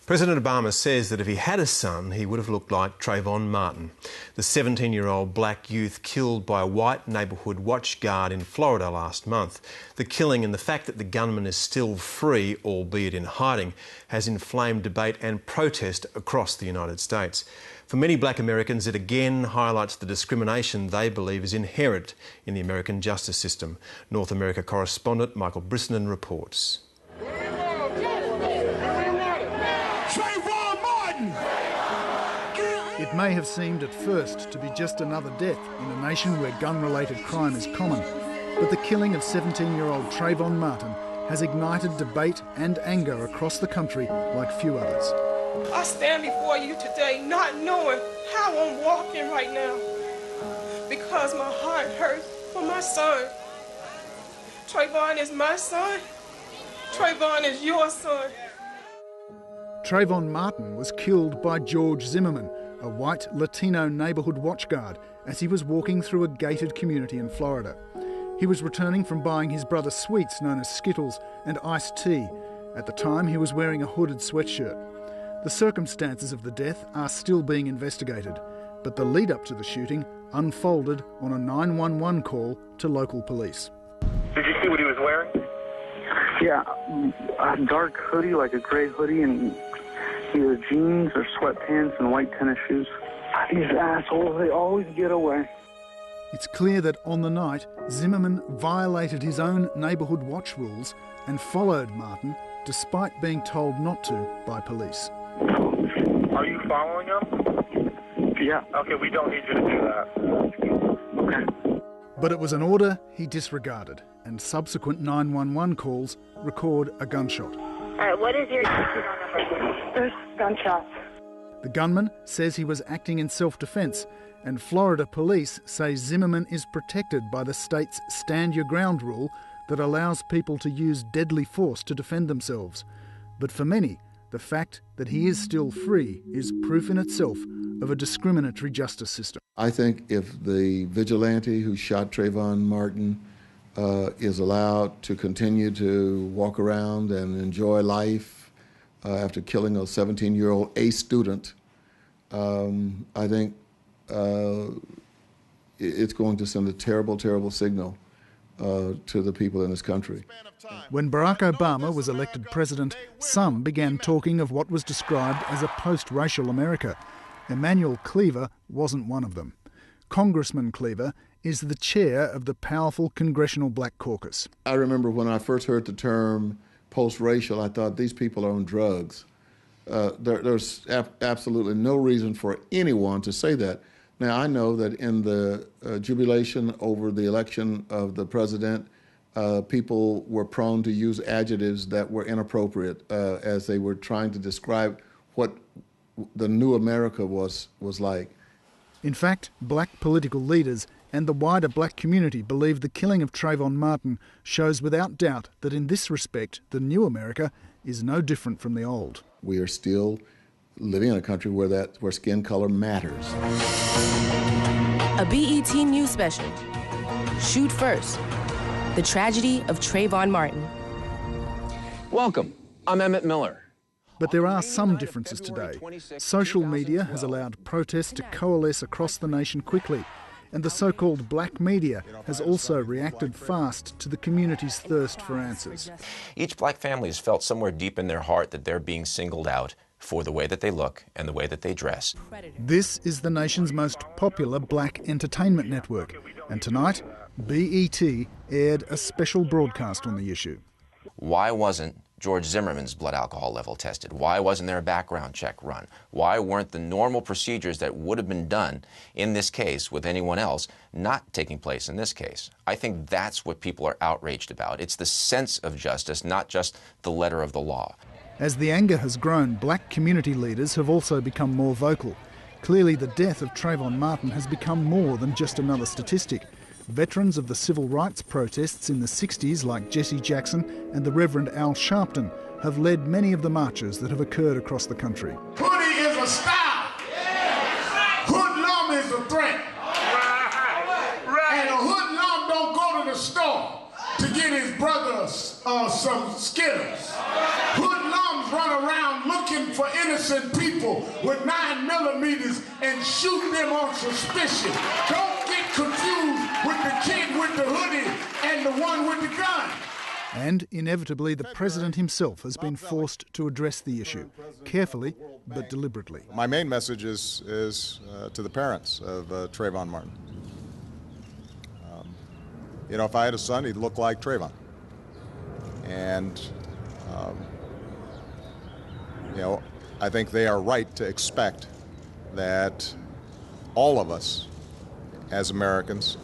President Obama says that if he had a son, he would have looked like Trayvon Martin, the 17-year-old black youth killed by a white neighbourhood watch guard in Florida last month. The killing and the fact that the gunman is still free, albeit in hiding, has inflamed debate and protest across the United States. For many black Americans, it again highlights the discrimination they believe is inherent in the American justice system. North America correspondent Michael Brissenden reports. It may have seemed at first to be just another death in a nation where gun-related crime is common, but the killing of 17-year-old Trayvon Martin has ignited debate and anger across the country like few others. I stand before you today not knowing how I'm walking right now because my heart hurts for my son. Trayvon is my son. Trayvon is your son. Trayvon Martin was killed by George Zimmerman, a white Latino neighbourhood watchguard, as he was walking through a gated community in Florida. He was returning from buying his brother sweets known as Skittles and iced tea. At the time, he was wearing a hooded sweatshirt. The circumstances of the death are still being investigated, but the lead-up to the shooting unfolded on a 911 call to local police. Did you see what he was wearing? Yeah, a dark hoodie, like a grey hoodie, and either jeans or sweatpants and white tennis shoes. These assholes, they always get away. It's clear that on the night, Zimmerman violated his own neighbourhood watch rules and followed Martin despite being told not to by police. Are you following him? Yeah. Okay, we don't need you to do that. Okay. But it was an order he disregarded, and subsequent 911 calls record a gunshot. All right, what is your number? There's gunshots. The gunman says he was acting in self-defence, and Florida police say Zimmerman is protected by the state's Stand Your Ground rule that allows people to use deadly force to defend themselves. But for many, the fact that he is still free is proof in itself of a discriminatory justice system. I think if the vigilante who shot Trayvon Martin is allowed to continue to walk around and enjoy life after killing a 17-year-old A student, I think it's going to send a terrible, terrible signal to the people in this country. When Barack Obama was elected president, some began talking of what was described as a post-racial America. Emanuel Cleaver wasn't one of them. Congressman Cleaver is the chair of the powerful Congressional Black Caucus. I remember when I first heard the term post-racial, I thought these people are on drugs. There's absolutely no reason for anyone to say that. Now, I know that in the jubilation over the election of the president, people were prone to use adjectives that were inappropriate as they were trying to describe what the new America was like. In fact, black political leaders and the wider black community believe the killing of Trayvon Martin shows without doubt that in this respect, the new America is no different from the old. We are still living in a country where skin color matters. A BET News special, Shoot First, the tragedy of Trayvon Martin. Welcome, I'm Emmett Miller. But there are some differences today. Social media has allowed protests to coalesce across the nation quickly, and the so-called black media has also reacted fast to the community's thirst for answers. Each black family has felt somewhere deep in their heart that they're being singled out for the way that they look and the way that they dress. This is the nation's most popular black entertainment network, and tonight, BET aired a special broadcast on the issue. Why wasn't George Zimmerman's blood alcohol level tested? Why wasn't there a background check run? Why weren't the normal procedures that would have been done in this case with anyone else not taking place in this case? I think that's what people are outraged about. It's the sense of justice, not just the letter of the law. As the anger has grown, black community leaders have also become more vocal. Clearly, the death of Trayvon Martin has become more than just another statistic. Veterans of the civil rights protests in the 60s, like Jesse Jackson and the Reverend Al Sharpton, have led many of the marches that have occurred across the country. Hoodie is a style. Hoodlum is a threat. And a hoodlum don't go to the store to get his brother some Skittles. Hoodlums run around looking for innocent people with 9mm and shoot them on suspicion. Don't get confused with the kid with the hoodie and the one with the gun. And inevitably, the president himself has been forced to address the issue, carefully but deliberately. My main message is to the parents of Trayvon Martin. You know, if I had a son, he'd look like Trayvon. And, you know, I think they are right to expect that all of us as Americans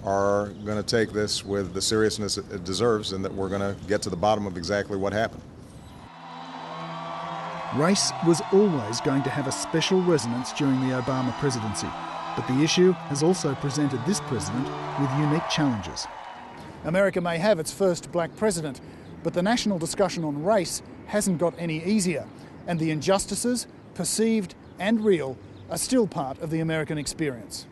are going to take this with the seriousness it deserves, and that we're going to get to the bottom of exactly what happened. Race was always going to have a special resonance during the Obama presidency, but the issue has also presented this president with unique challenges. America may have its first black president, but the national discussion on race hasn't got any easier, and the injustices, perceived and real, are still part of the American experience.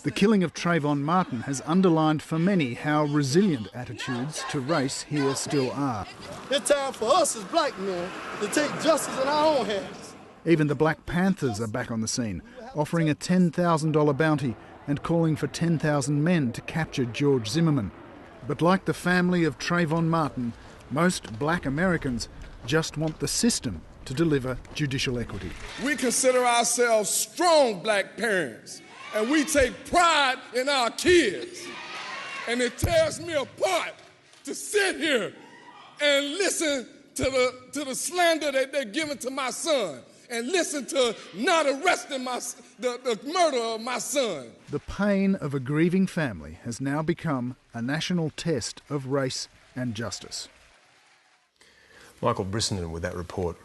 The killing of Trayvon Martin has underlined for many how resilient attitudes to race here still are. It's time for us as black men to take justice in our own hands. Even the Black Panthers are back on the scene, offering a $10,000 bounty and calling for 10,000 men to capture George Zimmerman. But like the family of Trayvon Martin, most black Americans just want the system to deliver judicial equity. We consider ourselves strong black parents, and we take pride in our kids. And it tears me apart to sit here and listen to the slander that they're giving to my son, and listen to not arresting the murder of my son. The pain of a grieving family has now become a national test of race and justice. Michael Brissenden with that report.